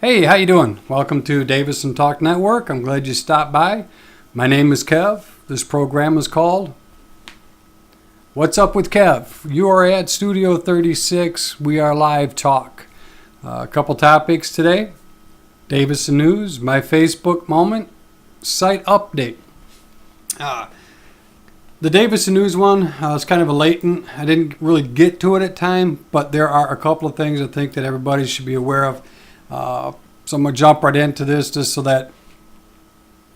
Hey, how you doing? Welcome to Davison Talk Network. I'm glad you stopped by. My name is Kev. This program is called What's Up With Kev? You are at Studio 36. We are live talk. A couple topics today. Davison News, my Facebook moment, site update. The Davison News one is kind of a latent. I didn't really get to it at time, but there are a couple of things I think that everybody should be aware of. So I'm going to jump right into this just so that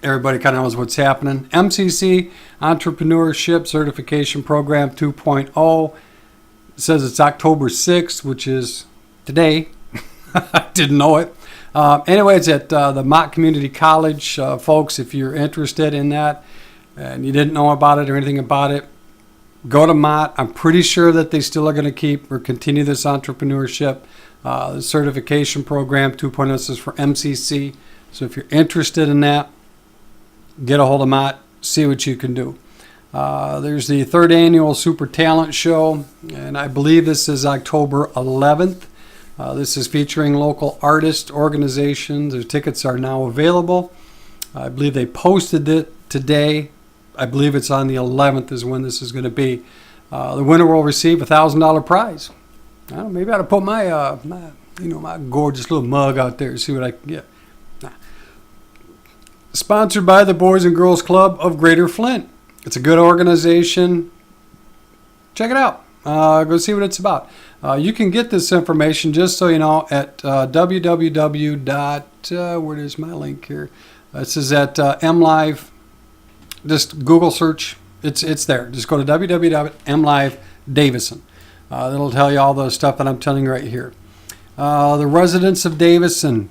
everybody kind of knows what's happening. MCC Entrepreneurship Certification Program 2.0. It says it's October 6th, which is today. I didn't know it. Anyway, it's at the Mott Community College. Folks, if you're interested in that and you didn't know about it or anything about it, go to Mott. I'm pretty sure that they still are going to keep or continue this entrepreneurship certification program 2.0. This is for MCC. So if you're interested in that, get a hold of Mott, see what you can do. There's the third annual Super Talent Show, and I believe this is October 11th. This is featuring local artist organizations. The tickets are now available. I believe they posted it today. I believe it's on the 11th is when this is going to be. The winner will receive a $1,000 prize. I don't know, maybe I ought to put my gorgeous little mug out there and see what I can get. Sponsored by the Boys and Girls Club of Greater Flint. It's a good organization. Check it out. Go see what it's about. You can get this information, just so you know, at www. Where is my link here? This is at MLive. Just Google search. It's there. Just go to www.mlive.davison. That'll tell you all the stuff that I'm telling you right here. The residents of Davison,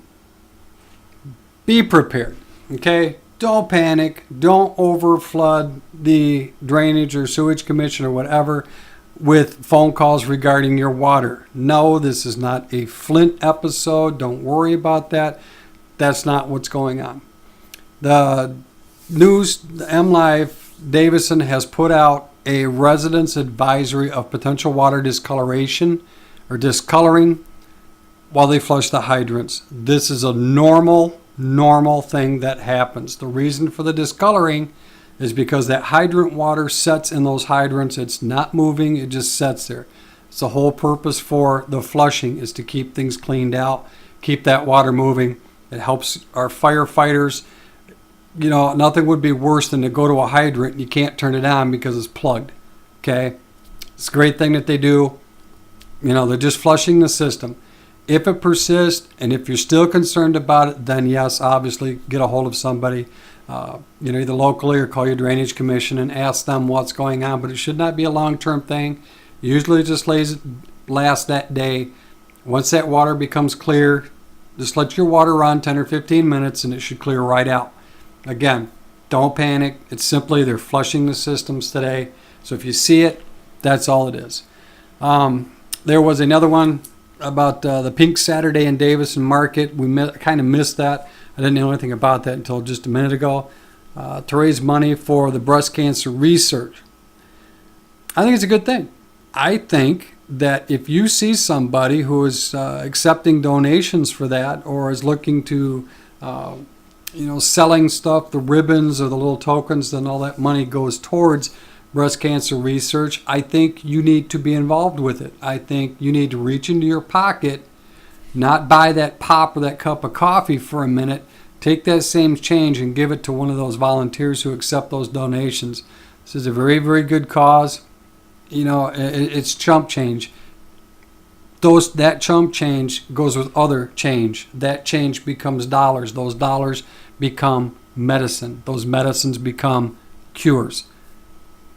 be prepared. Okay? Don't panic. Don't overflood the drainage or sewage commission or whatever with phone calls regarding your water. No, this is not a Flint episode. Don't worry about that. That's not what's going on. The news, the MLive Davison has put out a residents advisory of potential water discoloration or discoloring while they flush the hydrants. This is a normal thing that happens. The reason for the discoloring is because that hydrant water sets in those hydrants. It's not moving, it just sets there. It's the whole purpose for the flushing is to keep things cleaned out, keep that water moving. It helps our firefighters. You know, nothing would be worse than to go to a hydrant and you can't turn it on because it's plugged. Okay? It's a great thing that they do. You know, they're just flushing the system. If it persists and if you're still concerned about it, then yes, obviously get a hold of somebody, either locally or call your drainage commission and ask them what's going on. But it should not be a long-term thing. Usually it just lasts that day. Once that water becomes clear, just let your water run 10 or 15 minutes and it should clear right out. Again, don't panic. It's simply they're flushing the systems today. So if you see it, that's all it is. There was another one about the Pink Saturday in Davison Market. We kind of missed that. I didn't know anything about that until just a minute ago. To raise money for the breast cancer research. I think it's a good thing. I think that if you see somebody who is accepting donations for that or is looking to selling stuff, the ribbons or the little tokens, then all that money goes towards breast cancer research. I think you need to be involved with it. I think you need to reach into your pocket, not buy that pop or that cup of coffee for a minute. Take that same change and give it to one of those volunteers who accept those donations. This is a very, very good cause. You know, it's chump change. That chump change goes with other change. That change becomes dollars. Those dollars become medicine. Those medicines become cures.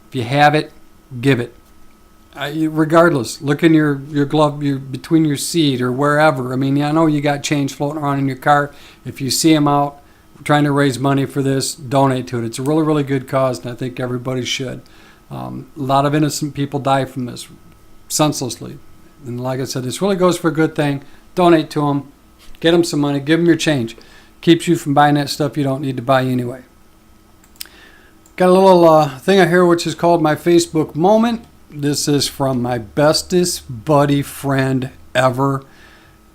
If you have it, give it. Regardless, look in your glove, between your seat or wherever. I mean, I know you got change floating around in your car. If you see them out trying to raise money for this, donate to it. It's a really, really good cause, and I think everybody should. A lot of innocent people die from this senselessly. And like I said, this really goes for a good thing. Donate to them. Get them some money. Give them your change. Keeps you from buying that stuff you don't need to buy anyway. Got a little thing I hear which is called my Facebook moment. This is from my bestest buddy friend ever.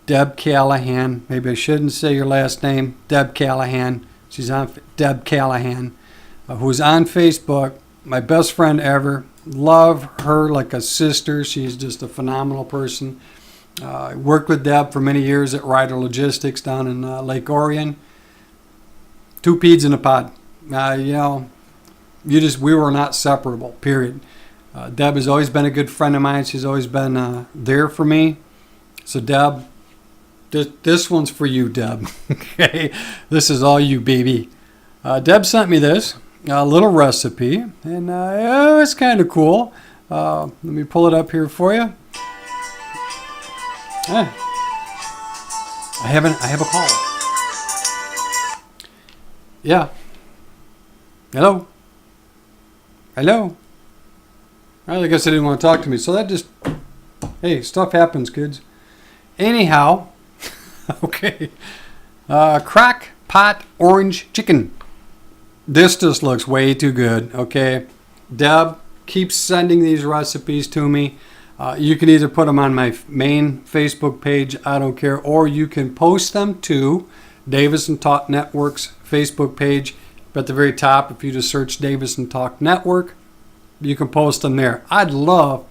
Deb Callahan. Maybe I shouldn't say your last name. Deb Callahan. She's on Deb Callahan, who's on Facebook. My best friend ever. Love her like a sister. She's just a phenomenal person. I worked with Deb for many years at Ryder Logistics down in Lake Orion. Two peas in a pod. We were not separable, period. Deb has always been a good friend of mine. She's always been there for me. So Deb, this one's for you, Deb. Okay, this is all you, baby. Deb sent me this, a little recipe, and it's kind of cool. Let me pull it up here for you. I have a call. Yeah. Hello. I guess they didn't want to talk to me, so that just, hey, stuff happens, kids. Anyhow, okay. Crock pot orange chicken. This just looks way too good, okay. Deb keeps sending these recipes to me. You can either put them on my main Facebook page, I don't care, or you can post them to Davis and Talk Network's Facebook page. At the very top, if you just search Davis and Talk Network, you can post them there. I'd love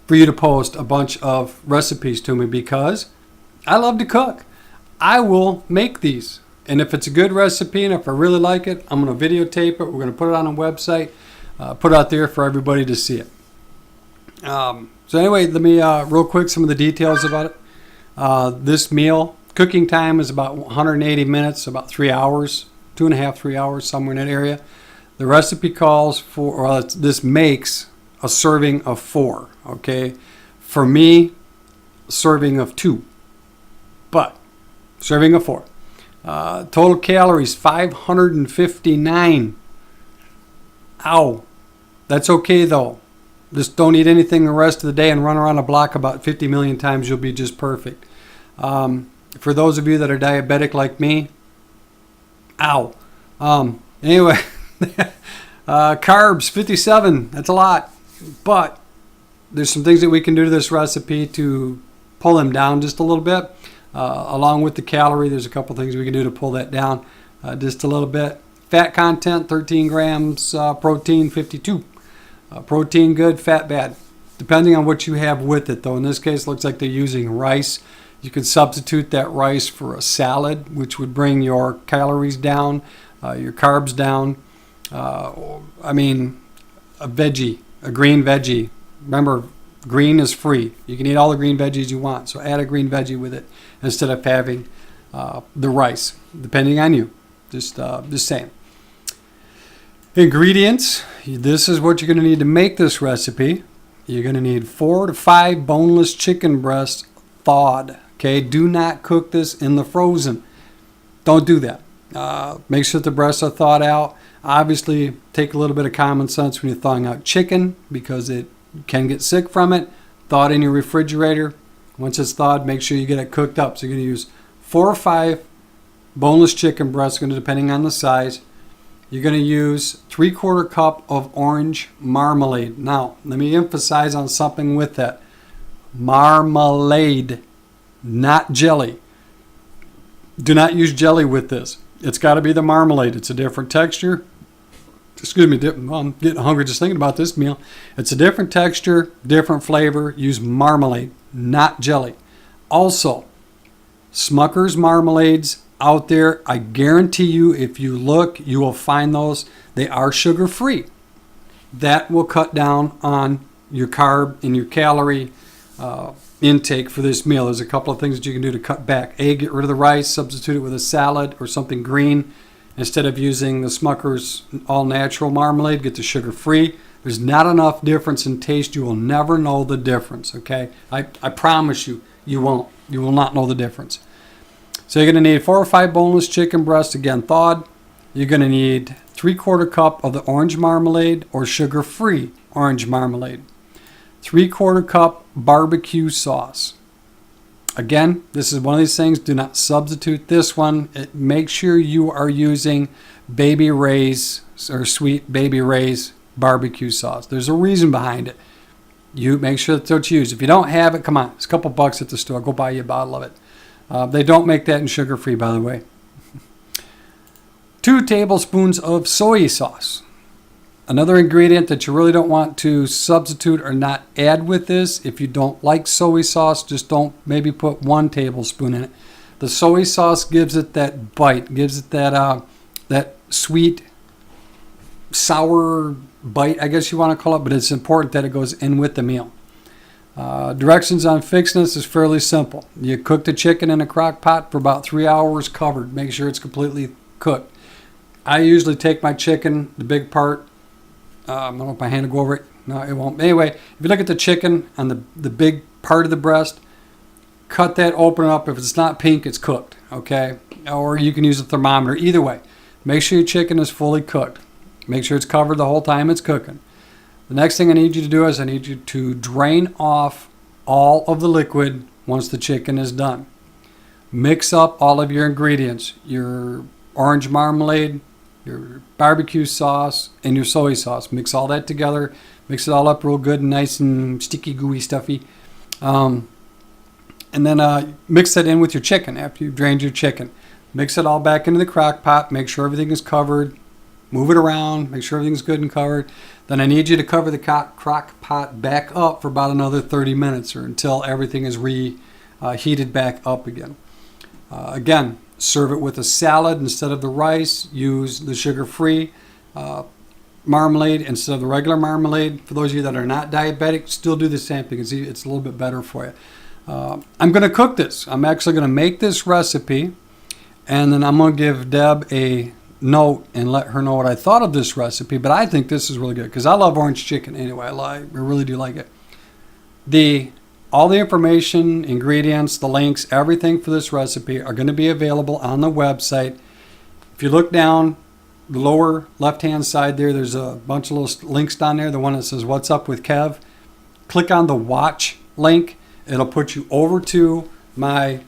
for you to post a bunch of recipes to me because I love to cook. I will make these. And if it's a good recipe and if I really like it, I'm going to videotape it. We're going to put it on a website, put it out there for everybody to see it. So anyway, let me real quick some of the details about it. This meal, cooking time is about 180 minutes, about 3 hours, 2.5, 3 hours, somewhere in that area. The recipe calls for, this makes a serving of 4, okay? For me, serving of 2, but serving of 4. Total calories, 559. Ow. That's okay though. Just don't eat anything the rest of the day and run around a block about 50 million times. You'll be just perfect. For those of you that are diabetic like me, ow. Anyway, carbs, 57. That's a lot. But there's some things that we can do to this recipe to pull them down just a little bit. Along with the calorie, there's a couple things we can do to pull that down just a little bit. Fat content, 13 grams. Protein, 52. Protein good, fat bad. Depending on what you have with it, though. In this case, it looks like they're using rice. You can substitute that rice for a salad, which would bring your calories down, your carbs down. A veggie, a green veggie. Remember, green is free. You can eat all the green veggies you want. So add a green veggie with it instead of having the rice, depending on you. Just saying. Ingredients. This is what you're going to need to make this recipe. You're going to need 4 to 5 boneless chicken breasts thawed. Okay, do not cook this in the frozen. Don't do that. Make sure that the breasts are thawed out. Obviously, take a little bit of common sense when you're thawing out chicken because it can get sick from it. Thaw it in your refrigerator. Once it's thawed, make sure you get it cooked up. So you're going to use 4 or 5 boneless chicken breasts, depending on the size. You're going to use 3/4 cup of orange marmalade. Now, let me emphasize on something with that. Marmalade, not jelly. Do not use jelly with this. It's got to be the marmalade. It's a different texture. Excuse me, I'm getting hungry just thinking about this meal. It's a different texture, different flavor. Use marmalade, not jelly. Also, Smucker's marmalades out there, I guarantee you, if you look, you will find those. They are sugar-free. That will cut down on your carb and your calorie intake for this meal. There's a couple of things that you can do to cut back. A, get rid of the rice, substitute it with a salad or something green. Instead of using the Smucker's all-natural marmalade, get the sugar-free. There's not enough difference in taste. You will never know the difference, okay? I promise you, you won't. You will not know the difference. So you're going to need 4 or 5 boneless chicken breasts, again, thawed. You're going to need 3/4 cup of the orange marmalade or sugar-free orange marmalade. 3/4 cup barbecue sauce. Again, this is one of these things. Do not substitute this one. Make sure you are using Baby Ray's or Sweet Baby Ray's barbecue sauce. There's a reason behind it. You make sure that's what you use. If you don't have it, come on. It's a couple bucks at the store. Go buy you a bottle of it. They don't make that in sugar-free, by the way. 2 tablespoons of soy sauce. Another ingredient that you really don't want to substitute or not add with this. If you don't like soy sauce, just don't maybe put 1 tablespoon in it. The soy sauce gives it that bite, gives it that sweet, sour bite, I guess you want to call it, but it's important that it goes in with the meal. Directions on fixing this is fairly simple. You cook the chicken in a crock pot for about 3 hours covered. Make sure it's completely cooked. I usually take my chicken, the big part. I don't know if my hand will go over it. No, it won't. Anyway, if you look at the chicken on the big part of the breast, cut that, open it up. If it's not pink, it's cooked, okay? Or you can use a thermometer. Either way, make sure your chicken is fully cooked. Make sure it's covered the whole time it's cooking. The next thing I need you to do is I need you to drain off all of the liquid once the chicken is done. Mix up all of your ingredients, your orange marmalade, your barbecue sauce, and your soy sauce. Mix all that together. Mix it all up real good and nice and sticky, gooey, stuffy. And then mix that in with your chicken after you've drained your chicken. Mix it all back into the crock pot. Make sure everything is covered. Move it around. Make sure everything's good and covered. Then I need you to cover the crock pot back up for about another 30 minutes or until everything is reheated back up again. Again, serve it with a salad instead of the rice. Use the sugar-free marmalade instead of the regular marmalade. For those of you that are not diabetic, still do the same thing. It's a little bit better for you. I'm going to cook this. I'm actually going to make this recipe, and then I'm going to give Deb a note and let her know what I thought of this recipe. But I think this is really good because I love orange chicken anyway. I really do like it. All the information, ingredients, the links, everything for this recipe are going to be available on the website. If you look down the lower left-hand side there's a bunch of little links down there. The one that says What's Up With Kev. Click on the watch link. It'll put you over to my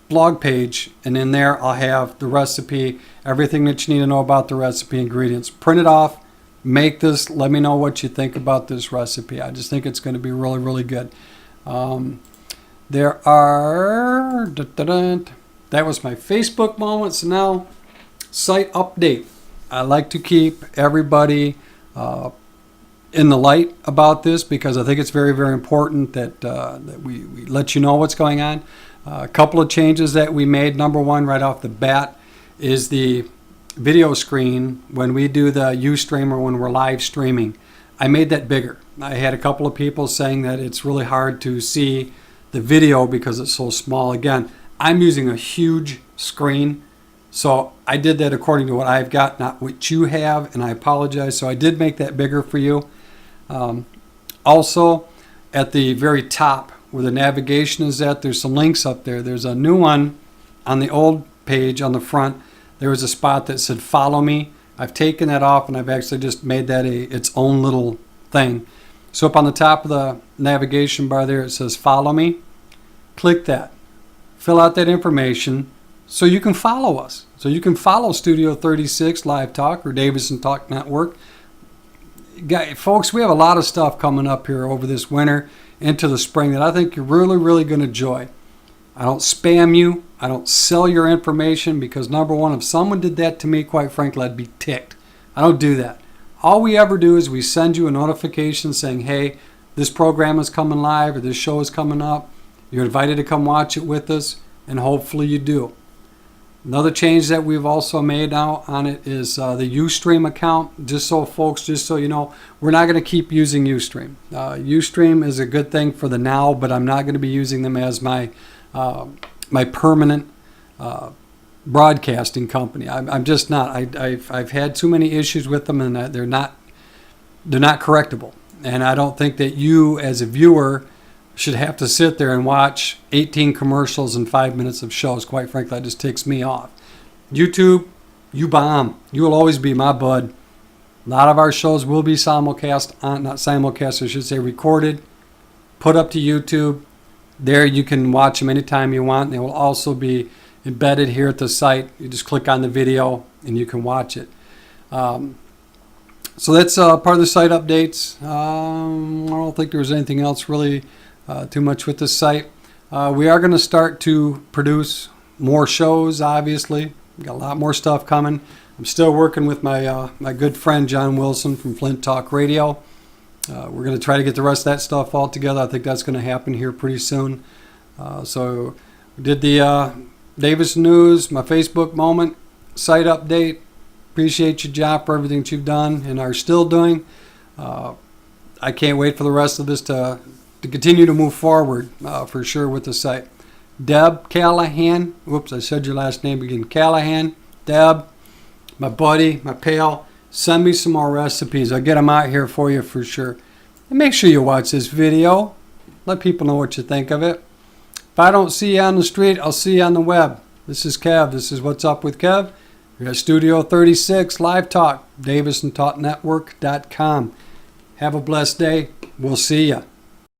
blog page, and in there I'll have the recipe, everything that you need to know about the recipe, ingredients. Print it off, make this, let me know what you think about this recipe. I just think it's going to be really, really good. There are, that was my Facebook moment. So now, site update. I like to keep everybody in the light about this because I think it's very, very important that we let you know what's going on. A couple of changes that we made. Number one, right off the bat, is the video screen when we do the Ustream or when we're live streaming. I made that bigger. I had a couple of people saying that it's really hard to see the video because it's so small. Again, I'm using a huge screen, so I did that according to what I've got, not what you have, and I apologize. So I did make that bigger for you. Also, at the very top where the navigation is at, there's some links up there. There's a new one on the old page on the front. There was a spot that said follow me. I've taken that off and I've actually just made that its own little thing. So up on the top of the navigation bar there it says follow me. Click that. Fill out that information so you can follow us. So you can follow Studio 36 Live Talk or Davison Talk Network. Folks, we have a lot of stuff coming up here over this winter into the spring that I think you're really, really going to enjoy. I don't spam you. I don't sell your information because, number one, if someone did that to me, quite frankly, I'd be ticked. I don't do that. All we ever do is we send you a notification saying, hey, this program is coming live or this show is coming up. You're invited to come watch it with us, and hopefully you do. Another change that we've also made now on it is the Ustream account. Just so you know, we're not going to keep using Ustream. Ustream is a good thing for the now, but I'm not going to be using them as my permanent broadcasting company. I'm just not. I've had too many issues with them, and they're not correctable. And I don't think that you, as a viewer, should have to sit there and watch 18 commercials and 5 minutes of shows. Quite frankly, that just takes me off. YouTube, you bomb. You will always be my bud. A lot of our shows will be simulcast, not simulcast, I should say recorded, put up to YouTube. There you can watch them anytime you want. They will also be embedded here at the site. You just click on the video and you can watch it. So that's part of the site updates. I don't think there was anything else really too much with the site. We are going to start to produce more shows, obviously. We've got a lot more stuff coming. I'm still working with my my good friend John Wilson from Flint Talk Radio. We're going to try to get the rest of that stuff all together. I think that's going to happen here pretty soon. So we did the Davis News, my Facebook moment, site update. Appreciate you, John, for everything that you've done and are still doing. I can't wait for the rest of this to continue to move forward for sure with the site. Deb Callahan, whoops, I said your last name again. Callahan, Deb, my buddy, my pal, send me some more recipes. I'll get them out here for you for sure. And make sure you watch this video. Let people know what you think of it. If I don't see you on the street, I'll see you on the web. This is Kev. This is What's Up with Kev. We're at Studio 36, Live Talk, DavisandTalkNetwork.com. Have a blessed day. We'll see ya.